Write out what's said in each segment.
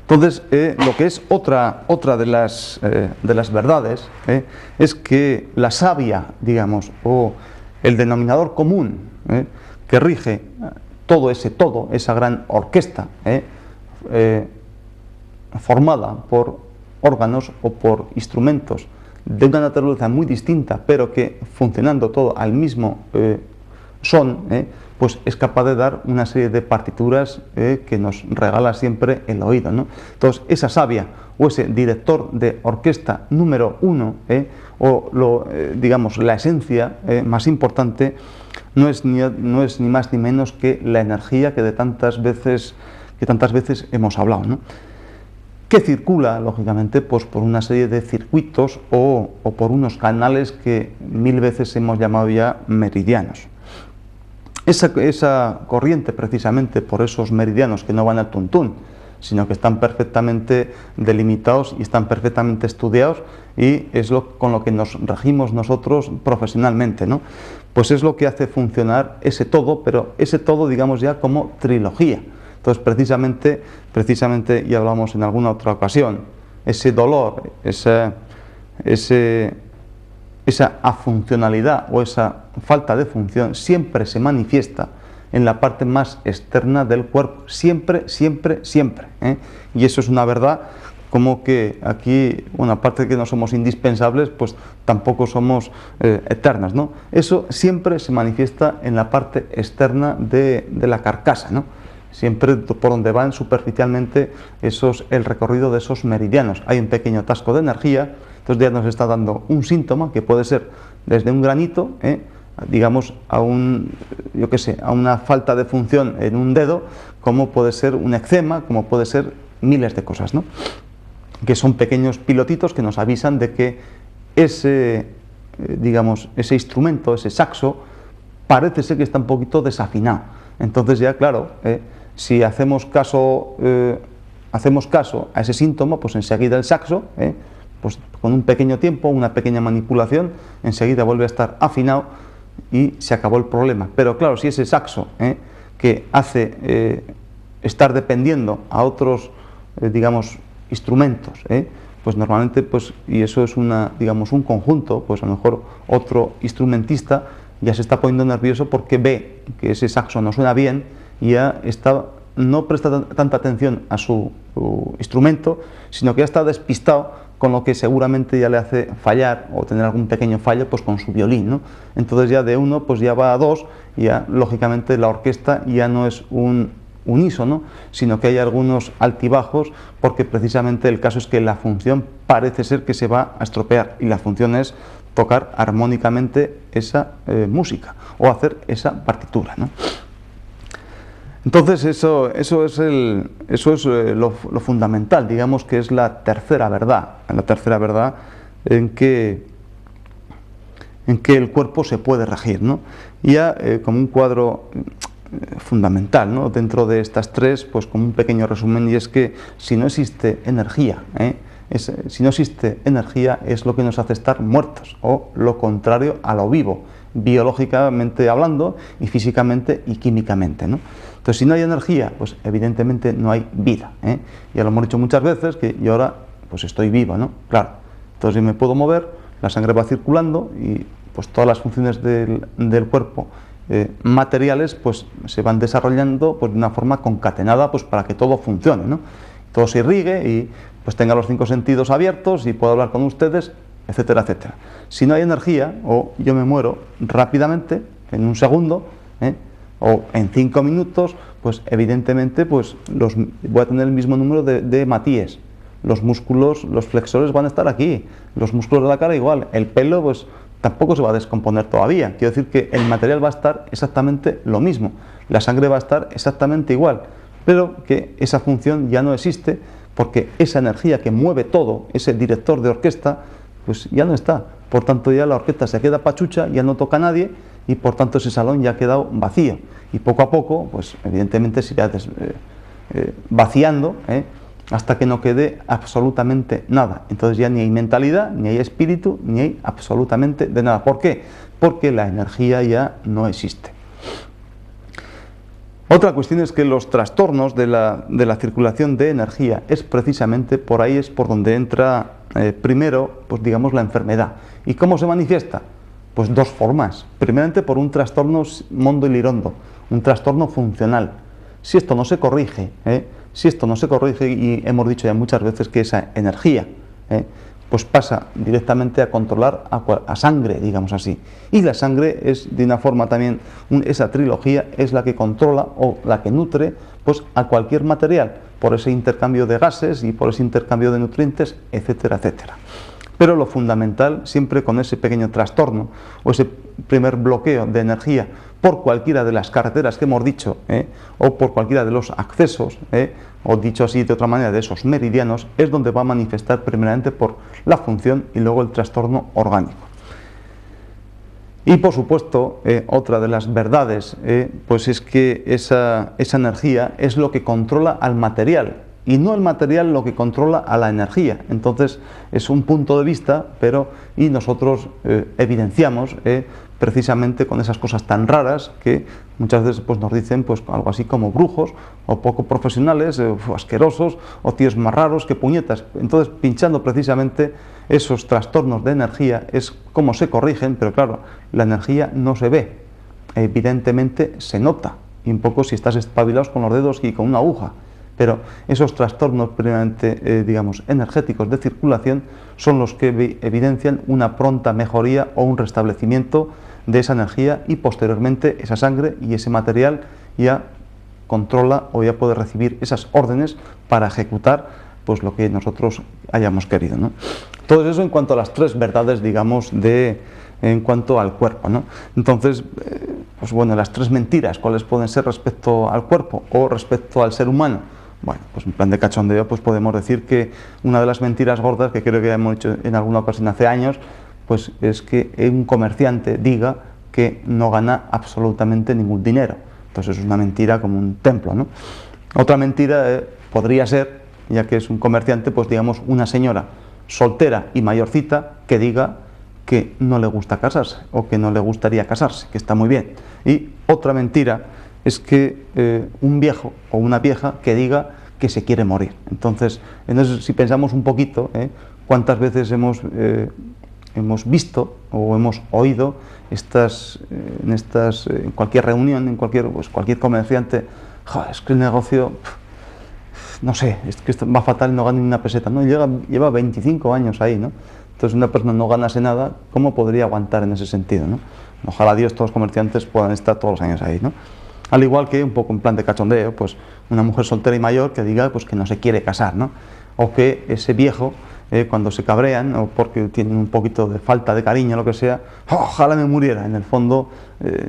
Entonces, lo que es otra de las verdades es que la savia, digamos, o el denominador común que rige todo, esa gran orquesta formada por órganos o por instrumentos de una naturaleza muy distinta, pero que funcionando todo al mismo son, pues es capaz de dar una serie de partituras que nos regala siempre el oído, ¿no? Entonces, esa savia o ese director de orquesta número uno, digamos, la esencia más importante, no es ni más ni menos que la energía que tantas veces hemos hablado, ¿no? Que circula, lógicamente, pues por una serie de circuitos o por unos canales que mil veces hemos llamado ya meridianos. Esa corriente, precisamente por esos meridianos que no van al tuntún, sino que están perfectamente delimitados y están perfectamente estudiados, y es con lo que nos regimos nosotros profesionalmente, ¿no? Pues es lo que hace funcionar ese todo, pero ese todo, digamos, ya como trilogía. Entonces, precisamente, y hablamos en alguna otra ocasión, ese dolor, esa afuncionalidad o esa falta de función siempre se manifiesta en la parte más externa del cuerpo, siempre. Y eso es una verdad, como que aquí, bueno, aparte de que no somos indispensables, pues tampoco somos eternas, ¿no? Eso siempre se manifiesta en la parte externa de la carcasa, ¿no? Siempre por donde van superficialmente el recorrido de esos meridianos. Hay un pequeño atasco de energía, entonces ya nos está dando un síntoma que puede ser desde un granito, digamos, a una falta de función en un dedo, como puede ser un eczema, como puede ser miles de cosas, ¿no? Que son pequeños pilotitos que nos avisan de que ese instrumento, ese saxo, parece ser que está un poquito desafinado. Entonces ya, claro, si hacemos caso a ese síntoma, pues enseguida el saxo, pues con un pequeño tiempo, una pequeña manipulación, enseguida vuelve a estar afinado y se acabó el problema. Pero claro, si ese saxo que hace estar dependiendo a otros, digamos, instrumentos, pues normalmente, pues, y eso es un conjunto, pues a lo mejor otro instrumentista ya se está poniendo nervioso porque ve que ese saxo no suena bien y ya no presta tanta atención a su instrumento, sino que ya está despistado, con lo que seguramente ya le hace fallar o tener algún pequeño fallo, pues con su violín, ¿no? Entonces ya de uno pues ya va a dos, y ya lógicamente la orquesta ya no es un unísono, sino que hay algunos altibajos, porque precisamente el caso es que la función parece ser que se va a estropear, y la función es tocar armónicamente esa música o hacer esa partitura, ¿no? Entonces eso es lo fundamental, digamos, que es la tercera verdad en que el cuerpo se puede regir, ¿no? Y ya como un cuadro fundamental, ¿no?, dentro de estas tres, pues como un pequeño resumen, y es que si no existe energía, es lo que nos hace estar muertos, o lo contrario a lo vivo, biológicamente hablando, y físicamente y químicamente, ¿no? Entonces, si no hay energía, pues evidentemente no hay vida, Ya lo hemos dicho muchas veces, que yo ahora pues estoy vivo, ¿no? Claro, entonces yo me puedo mover, la sangre va circulando y pues todas las funciones del cuerpo materiales pues se van desarrollando pues de una forma concatenada, pues para que todo funcione, ¿no? Todo se irrigue y pues tenga los 5 sentidos abiertos y pueda hablar con ustedes, etcétera, etcétera. Si no hay energía, o yo me muero rápidamente, en un segundo, o en 5 minutos, pues evidentemente pues voy a tener el mismo número de matíes. Los músculos, los flexores van a estar aquí, los músculos de la cara igual, el pelo pues tampoco se va a descomponer todavía. Quiero decir que el material va a estar exactamente lo mismo, la sangre va a estar exactamente igual, pero que esa función ya no existe, porque esa energía que mueve todo, ese director de orquesta, pues ya no está. Por tanto, ya la orquesta se queda pachucha, ya no toca a nadie, y por tanto ese salón ya ha quedado vacío. Y poco a poco, pues evidentemente se irá vaciando, hasta que no quede absolutamente nada. Entonces ya ni hay mentalidad, ni hay espíritu, ni hay absolutamente de nada. ¿Por qué? Porque la energía ya no existe. Otra cuestión es que los trastornos de la circulación de energía es precisamente por ahí es por donde entra primero, pues digamos, la enfermedad. ¿Y cómo se manifiesta? Pues dos formas. Primeramente por un trastorno mondo y lirondo, un trastorno funcional. Si esto no se corrige, y hemos dicho ya muchas veces que esa energía, pues pasa directamente a controlar a sangre, digamos así. Y la sangre es de una forma también, esa trilogía es la que controla o la que nutre pues a cualquier material, por ese intercambio de gases y por ese intercambio de nutrientes, etcétera, etcétera. Pero lo fundamental, siempre con ese pequeño trastorno o ese primer bloqueo de energía por cualquiera de las carreteras que hemos dicho, o por cualquiera de los accesos, o dicho así de otra manera, de esos meridianos, es donde va a manifestar primeramente por la función y luego el trastorno orgánico. Y por supuesto, otra de las verdades, pues es que esa energía es lo que controla al material, y no el material lo que controla a la energía. Entonces es un punto de vista, y nosotros evidenciamos precisamente con esas cosas tan raras que muchas veces pues, nos dicen pues, algo así como brujos o poco profesionales, asquerosos o tíos más raros que puñetas. Entonces, pinchando precisamente esos trastornos de energía es cómo se corrigen, pero claro, la energía no se ve, evidentemente se nota, y un poco si estás espabilados con los dedos y con una aguja. Pero esos trastornos primeramente, digamos, energéticos de circulación son los que evidencian una pronta mejoría o un restablecimiento de esa energía, y posteriormente esa sangre y ese material ya controla o ya puede recibir esas órdenes para ejecutar pues lo que nosotros hayamos querido, ¿no? Todo eso en cuanto a las tres verdades, digamos, en cuanto al cuerpo, ¿no? Entonces, pues bueno, las tres mentiras, ¿cuáles pueden ser respecto al cuerpo o respecto al ser humano? Bueno, pues en plan de cachondeo, pues podemos decir que una de las mentiras gordas, que creo que ya hemos hecho en alguna ocasión hace años, pues es que un comerciante diga que no gana absolutamente ningún dinero. Entonces es una mentira como un templo, ¿no? Otra mentira podría ser, ya que es un comerciante, pues digamos una señora soltera y mayorcita que diga que no le gusta casarse o que no le gustaría casarse, que está muy bien. Y otra mentira es que un viejo o una vieja que diga que se quiere morir. Entonces si pensamos un poquito, cuántas veces hemos visto o hemos oído en cualquier reunión, en cualquier comerciante, es que el negocio, no sé, es que esto va fatal y no gana ni una peseta, ¿no? Lleva 25 años ahí, ¿no? Entonces una persona no ganase nada, ¿cómo podría aguantar en ese sentido, ¿no? Ojalá Dios todos los comerciantes puedan estar todos los años ahí, ¿no? Al igual que, un poco en plan de cachondeo, pues una mujer soltera y mayor que diga pues, que no se quiere casar, ¿no? O que ese viejo, cuando se cabrean o porque tienen un poquito de falta de cariño, lo que sea, ojalá me muriera. En el fondo,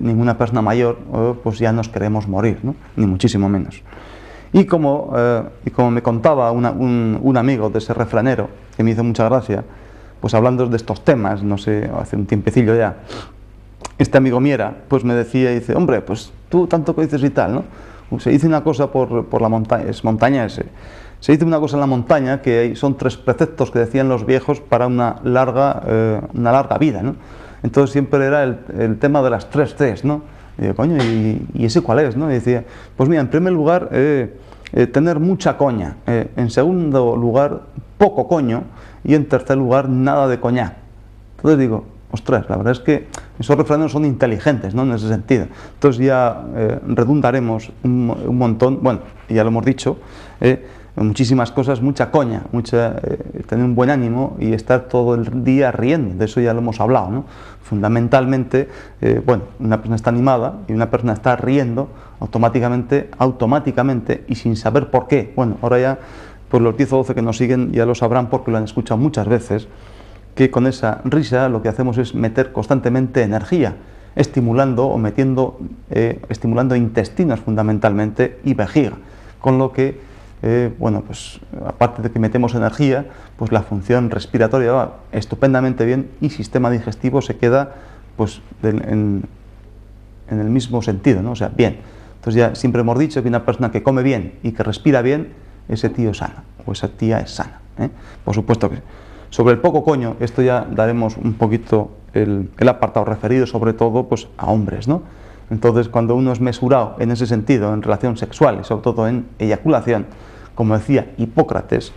ninguna persona mayor, pues ya nos queremos morir, ¿no? Ni muchísimo menos. Y como me contaba un amigo de ese refranero, que me hizo mucha gracia, pues hablando de estos temas, no sé, hace un tiempecillo ya, este amigo Miera, pues me decía, dice, hombre, pues tú tanto que dices y tal, ¿no? Se dice una cosa por la montaña, es montañés, se dice una cosa en la montaña que son 3 preceptos que decían los viejos para una larga vida, ¿no? Entonces siempre era el tema de las 3 Cs, ¿no? Y digo, coño, ¿y ese cuál es, no? Y decía, pues mira, en primer lugar, tener mucha coña, en segundo lugar, poco coño, y en tercer lugar, nada de coñac. Entonces digo, ostras, la verdad es que esos refranes son inteligentes, ¿no? En ese sentido. Entonces ya redundaremos un montón, bueno, ya lo hemos dicho, muchísimas cosas, mucha coña, tener un buen ánimo y estar todo el día riendo, de eso ya lo hemos hablado, ¿no? Fundamentalmente, bueno, una persona está animada y una persona está riendo automáticamente y sin saber por qué. Bueno, ahora ya, pues los 10 o 12 que nos siguen ya lo sabrán porque lo han escuchado muchas veces, que con esa risa lo que hacemos es meter constantemente energía, estimulando intestinos fundamentalmente y vejiga, con lo que, bueno, pues aparte de que metemos energía, pues la función respiratoria va estupendamente bien y sistema digestivo se queda pues en el mismo sentido, ¿no? O sea, bien. Entonces ya siempre hemos dicho que una persona que come bien y que respira bien, ese tío es sana o esa tía es sana, ¿eh? Por supuesto que sí. Sobre el poco coño, esto ya daremos un poquito el apartado referido sobre todo pues, a hombres, ¿no? Entonces, cuando uno es mesurado en ese sentido, en relación sexual y sobre todo en eyaculación, como decía Hipócrates,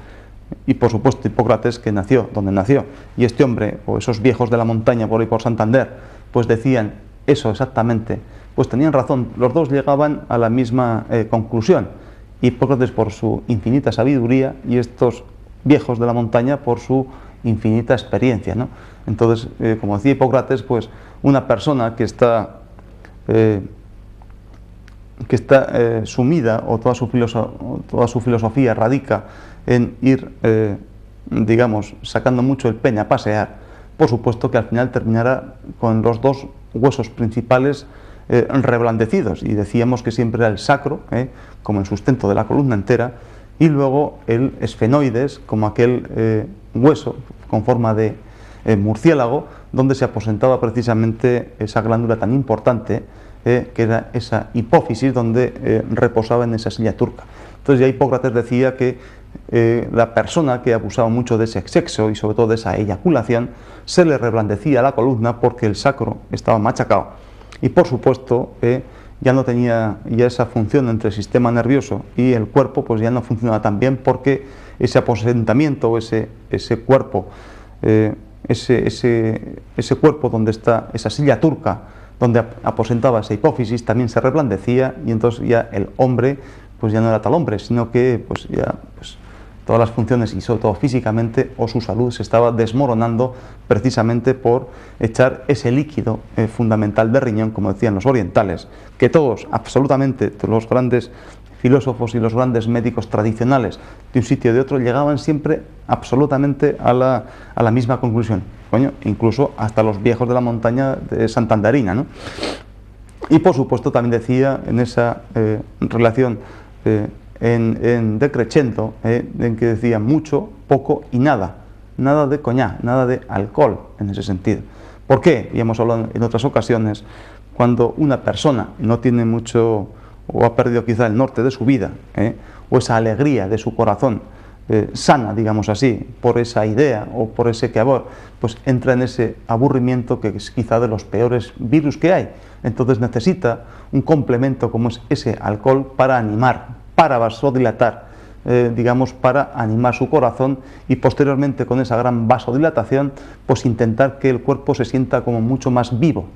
y por supuesto Hipócrates que nació donde nació, y este hombre, o esos viejos de la montaña por ahí por Santander, pues decían eso exactamente, pues tenían razón, los dos llegaban a la misma conclusión, Hipócrates por su infinita sabiduría y estos viejos de la montaña por su infinita experiencia, ¿no? Entonces, como decía Hipócrates, pues una persona que está sumida o toda su filosofía radica en ir, digamos, sacando mucho el pene a pasear, por supuesto que al final terminará con los dos huesos principales reblandecidos, y decíamos que siempre era el sacro, como el sustento de la columna entera, y luego el esfenoides, como aquel hueso con forma de murciélago, donde se aposentaba precisamente esa glándula tan importante, que era esa hipófisis, donde reposaba en esa silla turca. Entonces ya Hipócrates decía que la persona que abusaba mucho de ese sexo y sobre todo de esa eyaculación, se le reblandecía la columna porque el sacro estaba machacado, y por supuesto ya no tenía ya esa función entre el sistema nervioso y el cuerpo, pues ya no funcionaba tan bien, porque ese aposentamiento, ese cuerpo, ese cuerpo donde está esa silla turca, donde aposentaba esa hipófisis, también se reblandecía, y entonces ya el hombre pues ya no era tal hombre, sino que pues ya pues, todas las funciones y sobre todo físicamente o su salud se estaba desmoronando precisamente por echar ese líquido fundamental de riñón, como decían los orientales, que todos, absolutamente los grandes filósofos y los grandes médicos tradicionales de un sitio o de otro llegaban siempre absolutamente a la misma conclusión, coño, incluso hasta los viejos de la montaña de Santanderina, ¿no? Y por supuesto también decía en esa relación en decreciendo, en que decía mucho, poco y nada de coñac, nada de alcohol en ese sentido. ¿Por qué? Y hemos hablado en otras ocasiones, cuando una persona no tiene mucho, o ha perdido quizá el norte de su vida, o esa alegría de su corazón sana, digamos así, por esa idea o por ese quehacer, pues entra en ese aburrimiento que es quizá de los peores virus que hay. Entonces necesita un complemento como es ese alcohol para animar, para vasodilatar, digamos, para animar su corazón, y posteriormente con esa gran vasodilatación pues intentar que el cuerpo se sienta como mucho más vivo,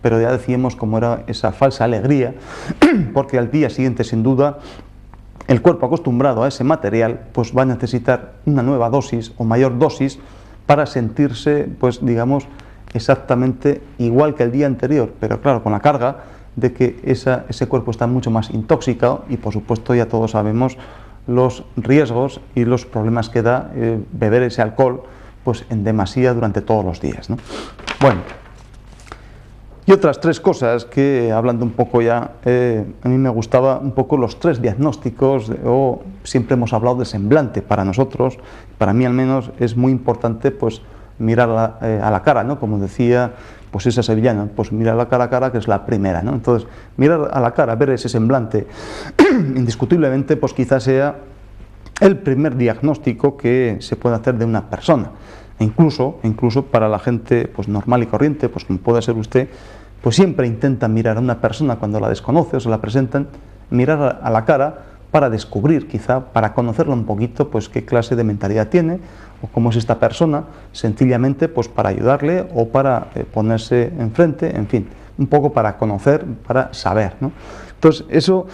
pero ya decíamos como era esa falsa alegría, porque al día siguiente sin duda el cuerpo acostumbrado a ese material pues va a necesitar una nueva dosis o mayor dosis para sentirse, pues digamos, exactamente igual que el día anterior, pero claro, con la carga de que ese cuerpo está mucho más intoxicado, y por supuesto ya todos sabemos los riesgos y los problemas que da beber ese alcohol pues en demasía durante todos los días, ¿no? Bueno, y otras tres cosas que, hablando un poco ya, a mí me gustaba un poco los tres diagnósticos, o siempre hemos hablado de semblante. Para nosotros, para mí al menos, es muy importante pues mirar a la cara, ¿no? Como decía pues esa sevillana, pues mirar la cara a cara, que es la primera, ¿no? Entonces, mirar a la cara, ver ese semblante, indiscutiblemente, pues quizás sea el primer diagnóstico que se puede hacer de una persona. Incluso para la gente pues normal y corriente, pues como puede ser usted, pues siempre intentan mirar a una persona cuando la desconoce o se la presentan, mirar a la cara para descubrir, quizá para conocerla un poquito, pues qué clase de mentalidad tiene o cómo es esta persona, sencillamente pues para ayudarle o para ponerse enfrente, en fin, un poco para conocer, para saber, ¿no? Entonces eso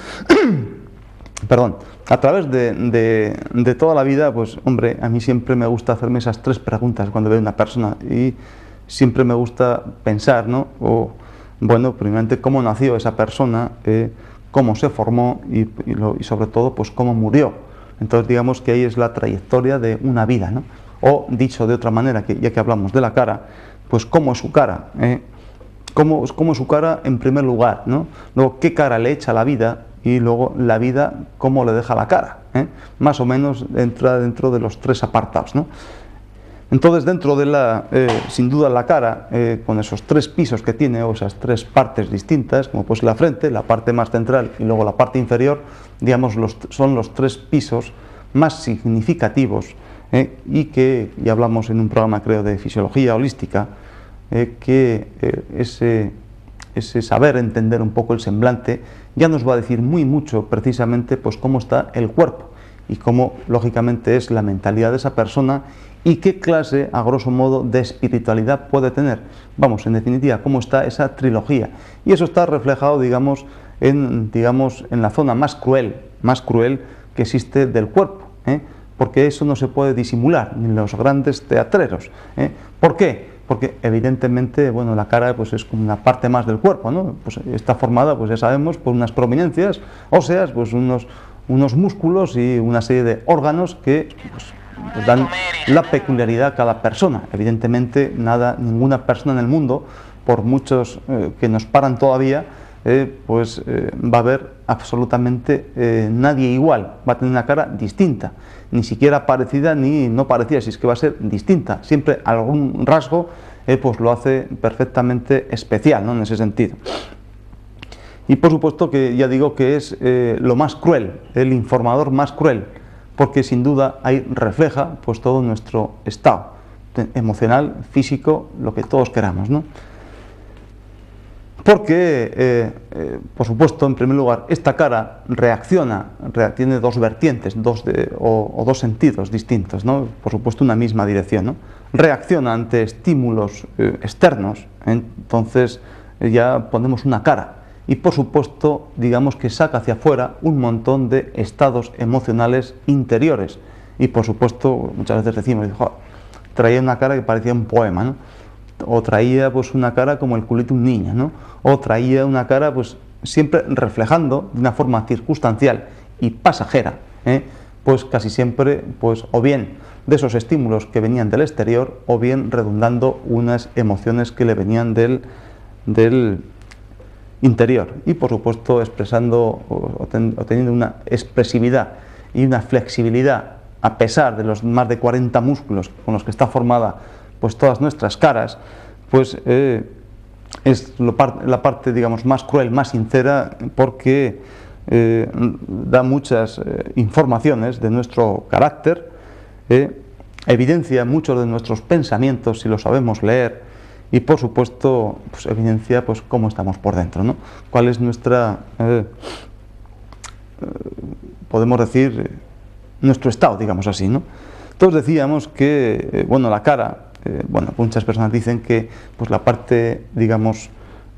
perdón, a través de toda la vida, pues hombre, a mí siempre me gusta hacerme esas tres preguntas cuando veo a una persona, y siempre me gusta pensar, ¿no? O, bueno, primeramente cómo nació esa persona, cómo se formó y sobre todo, pues cómo murió. Entonces digamos que ahí es la trayectoria de una vida, ¿no? O dicho de otra manera, que ya que hablamos de la cara, pues cómo es su cara, cómo es su cara en primer lugar, ¿no? Luego, qué cara le echa la vida, y luego la vida cómo le deja la cara, más o menos entra dentro de los tres apartados, ¿no? Entonces dentro de sin duda la cara, con esos tres pisos que tiene, o esas tres partes distintas, como pues la frente, la parte más central y luego la parte inferior, digamos, son los tres pisos más significativos, y que ya hablamos en un programa, creo, de fisiología holística, que ese saber entender un poco el semblante, ya nos va a decir muy mucho precisamente pues cómo está el cuerpo y cómo lógicamente es la mentalidad de esa persona y qué clase, a grosso modo, de espiritualidad puede tener. Vamos, en definitiva, cómo está esa trilogía. Y eso está reflejado, digamos, en la zona más cruel que existe del cuerpo, porque eso no se puede disimular, ni en los grandes teatreros. ¿Por qué? Porque evidentemente, bueno, la cara pues es como una parte más del cuerpo, ¿no? Pues está formada, pues ya sabemos, por unas prominencias óseas, pues unos músculos y una serie de órganos que pues dan la peculiaridad a cada persona. Evidentemente, ninguna persona en el mundo, por muchos que nos paran todavía, va a haber absolutamente nadie igual, va a tener una cara distinta, ni siquiera parecida ni no parecida, si es que va a ser distinta, siempre algún rasgo pues lo hace perfectamente especial, ¿no? En ese sentido. Y por supuesto que ya digo que es lo más cruel, el informador más cruel, porque sin duda ahí refleja pues todo nuestro estado emocional, físico, lo que todos queramos, ¿no? Porque, por supuesto, en primer lugar, esta cara tiene dos vertientes, dos sentidos distintos, ¿no? Por supuesto, una misma dirección, ¿no? Reacciona ante estímulos externos, entonces ya ponemos una cara. Y, por supuesto, digamos que saca hacia afuera un montón de estados emocionales interiores. Y, por supuesto, muchas veces decimos, traía una cara que parecía un poema, ¿no? O traía pues una cara como el culito de un niño, ¿no? O traía una cara pues siempre reflejando de una forma circunstancial y pasajera, pues casi siempre pues o bien de esos estímulos que venían del exterior o bien redundando unas emociones que le venían del interior y por supuesto expresando o teniendo una expresividad y una flexibilidad a pesar de los más de 40 músculos con los que está formada pues todas nuestras caras, pues es la parte, digamos, más cruel, más sincera, porque da muchas informaciones de nuestro carácter, evidencia muchos de nuestros pensamientos si lo sabemos leer y, por supuesto, pues evidencia pues cómo estamos por dentro, ¿no? Cuál es nuestra, podemos decir, nuestro estado, digamos así, ¿no? Entonces decíamos que, bueno, la cara, muchas personas dicen que pues la parte, digamos,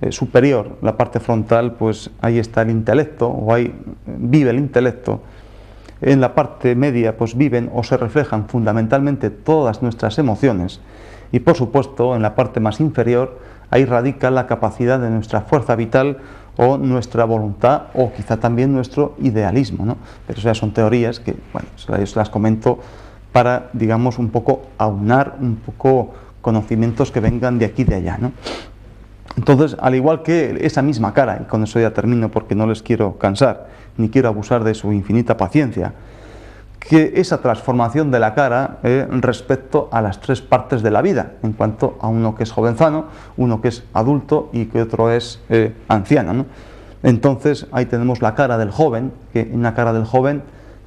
superior, la parte frontal, pues ahí está el intelecto, o ahí vive el intelecto. En la parte media, pues viven o se reflejan fundamentalmente todas nuestras emociones. Y por supuesto, en la parte más inferior, ahí radica la capacidad de nuestra fuerza vital o nuestra voluntad, o quizá también nuestro idealismo, ¿no? Pero esas son teorías que, bueno, se las comento para, digamos, un poco aunar un poco conocimientos que vengan de aquí y de allá, ¿no? Entonces, al igual que esa misma cara, y con eso ya termino porque no les quiero cansar, ni quiero abusar de su infinita paciencia, que esa transformación de la cara respecto a las tres partes de la vida, en cuanto a uno que es jovenzano, uno que es adulto y que otro es anciano, ¿no? Entonces, ahí tenemos la cara del joven, que en la cara del joven,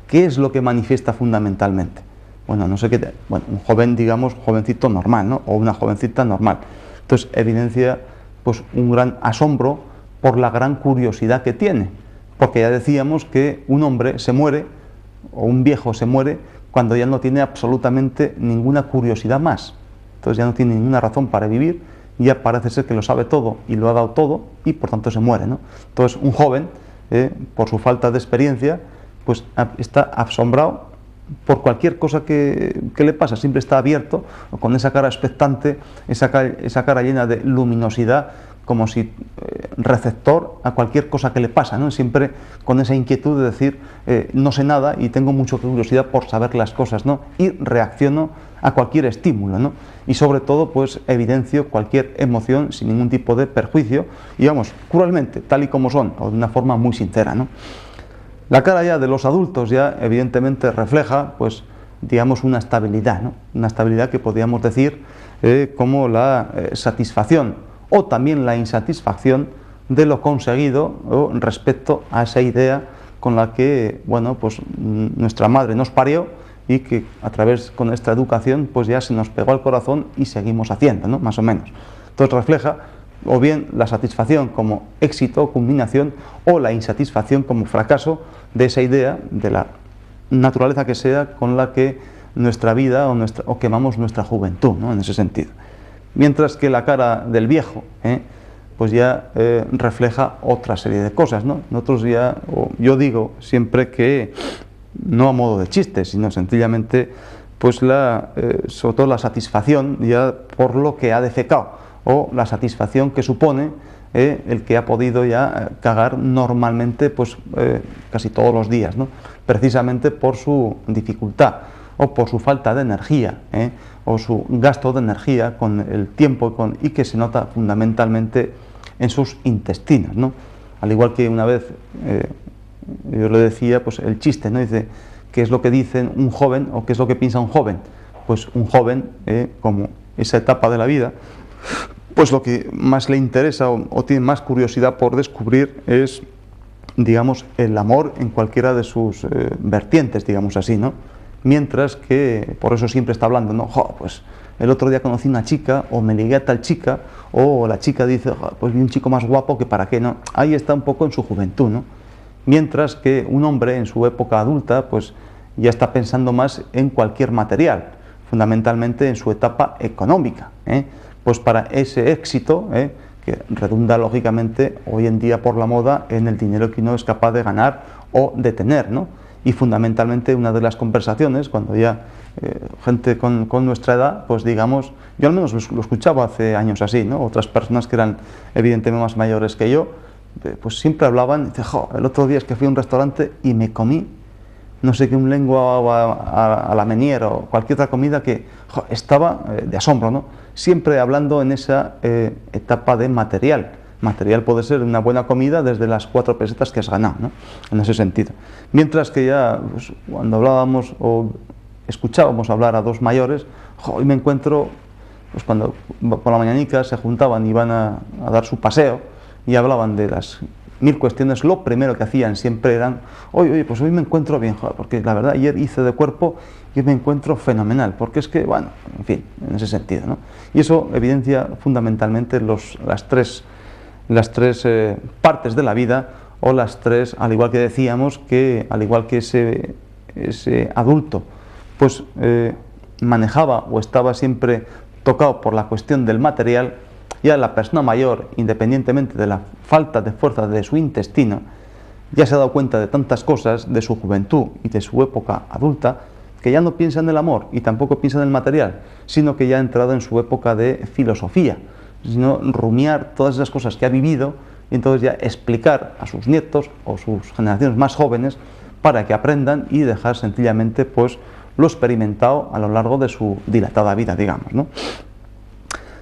¿qué es lo que manifiesta fundamentalmente? Bueno, no sé qué, bueno, un joven, digamos, jovencito normal, ¿no? O una jovencita normal. Entonces, evidencia pues un gran asombro por la gran curiosidad que tiene, porque ya decíamos que un hombre se muere, o un viejo se muere, cuando ya no tiene absolutamente ninguna curiosidad más. Entonces ya no tiene ninguna razón para vivir, ya parece ser que lo sabe todo y lo ha dado todo, y por tanto se muere, ¿no? Entonces un joven, por su falta de experiencia, pues está asombrado por cualquier cosa que le pasa, siempre está abierto, con esa cara expectante, esa cara llena de luminosidad, como si receptor a cualquier cosa que le pasa, ¿no? Siempre con esa inquietud de decir, no sé nada y tengo mucha curiosidad por saber las cosas, ¿no? Y reacciono a cualquier estímulo, ¿no? Y sobre todo, pues evidencio cualquier emoción sin ningún tipo de perjuicio, y vamos, cruelmente, tal y como son, o de una forma muy sincera, ¿no? La cara ya de los adultos ya evidentemente refleja, pues, digamos, una estabilidad, ¿no? Una estabilidad que podríamos decir como la satisfacción o también la insatisfacción de lo conseguido respecto a esa idea con la que, bueno, pues nuestra madre nos parió y que a través con esta educación pues ya se nos pegó al corazón y seguimos haciendo, ¿no? Más o menos. Entonces refleja o bien la satisfacción como éxito, culminación, o la insatisfacción como fracaso de esa idea, de la naturaleza que sea con la que nuestra vida o quemamos nuestra juventud, ¿no? En ese sentido. Mientras que la cara del viejo, pues ya refleja otra serie de cosas, ¿no? Nosotros yo digo siempre que, no a modo de chiste, sino sencillamente, pues sobre todo la satisfacción ya por lo que ha defecado, o la satisfacción que supone el que ha podido ya cagar normalmente, pues casi todos los días, ¿no? Precisamente por su dificultad, o por su falta de energía, o su gasto de energía con el tiempo y que se nota fundamentalmente en sus intestinos, ¿no? Al igual que una vez yo le decía, pues el chiste, ¿no? Dice, ¿qué es lo que dice un joven o qué es lo que piensa un joven? Pues un joven, como esa etapa de la vida, pues lo que más le interesa o tiene más curiosidad por descubrir es, digamos, el amor en cualquiera de sus vertientes, digamos así, ¿no? Mientras que, por eso siempre está hablando, ¿no? Pues el otro día conocí una chica, o me ligué a tal chica, o la chica dice, pues vi un chico más guapo que para qué, ¿no? Ahí está un poco en su juventud, ¿no? Mientras que un hombre en su época adulta, pues ya está pensando más en cualquier material, fundamentalmente en su etapa económica, pues para ese éxito, que redunda lógicamente hoy en día por la moda en el dinero que uno es capaz de ganar o de tener, ¿no? Y fundamentalmente una de las conversaciones, cuando ya gente con nuestra edad, pues digamos, yo al menos lo escuchaba hace años así, ¿no? Otras personas que eran evidentemente más mayores que yo, pues siempre hablaban, dice, el otro día es que fui a un restaurante y me comí, no sé qué, un lengua a la menier o cualquier otra comida que estaba de asombro, ¿no? Siempre hablando en esa etapa de material. Material puede ser una buena comida desde las 4 pesetas que has ganado, ¿no? En ese sentido. Mientras que ya, pues, cuando hablábamos o escuchábamos hablar a dos mayores, hoy me encuentro, pues cuando por la mañanica se juntaban y iban a dar su paseo y hablaban de las 1000 cuestiones, lo primero que hacían siempre eran, oye, pues hoy me encuentro bien, porque la verdad ayer hice de cuerpo y hoy me encuentro fenomenal, porque es que, bueno, en fin, en ese sentido, ¿no? Y eso evidencia fundamentalmente las tres partes de la vida, o las tres, al igual que decíamos, que al igual que ese adulto, pues manejaba o estaba siempre tocado por la cuestión del material, ya la persona mayor, independientemente de la falta de fuerza de su intestino, ya se ha dado cuenta de tantas cosas de su juventud y de su época adulta, que ya no piensa en el amor y tampoco piensa en el material, sino que ya ha entrado en su época de filosofía, sino rumiar todas esas cosas que ha vivido y entonces ya explicar a sus nietos o sus generaciones más jóvenes para que aprendan y dejar sencillamente pues lo experimentado a lo largo de su dilatada vida, digamos, ¿no?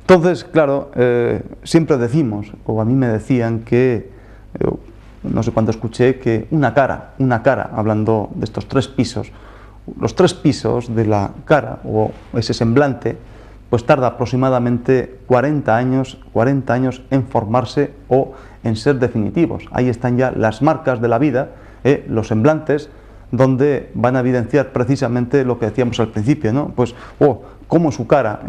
Entonces, claro, siempre decimos, o a mí me decían que, no sé cuándo escuché, que una cara, hablando de estos 3 pisos, los 3 pisos de la cara o ese semblante, pues tarda aproximadamente 40 años en formarse o en ser definitivos. Ahí están ya las marcas de la vida, los semblantes, donde van a evidenciar precisamente lo que decíamos al principio, ¿no? Pues, cómo su cara,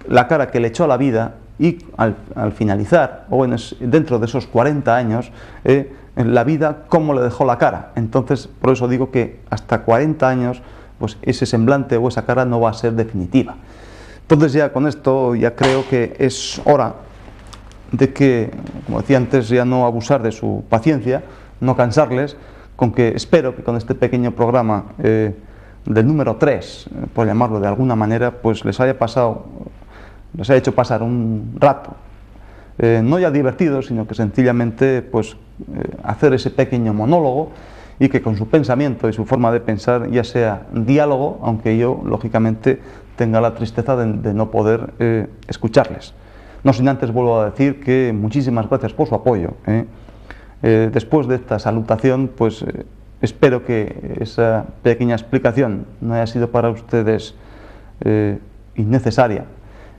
la cara que le echó a la vida, y al finalizar, o dentro de esos 40 años, en la vida, cómo le dejó la cara. Entonces, por eso digo que hasta 40 años, pues ese semblante o esa cara no va a ser definitiva. Entonces ya con esto ya creo que es hora de que, como decía antes, ya no abusar de su paciencia, no cansarles, con que espero que con este pequeño programa del número 3, por llamarlo de alguna manera, pues les haya hecho pasar un rato, no ya divertido, sino que sencillamente pues hacer ese pequeño monólogo, y que con su pensamiento y su forma de pensar ya sea diálogo, aunque yo lógicamente tenga la tristeza de no poder escucharles. No sin antes vuelvo a decir que muchísimas gracias por su apoyo. Después de esta salutación, pues espero que esa pequeña explicación no haya sido para ustedes innecesaria.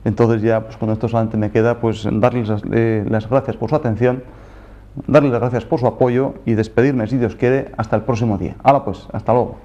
Entonces ya pues con esto solamente me queda pues darles las gracias por su atención, darles las gracias por su apoyo y despedirme, si Dios quiere, hasta el próximo día. Hala pues, hasta luego.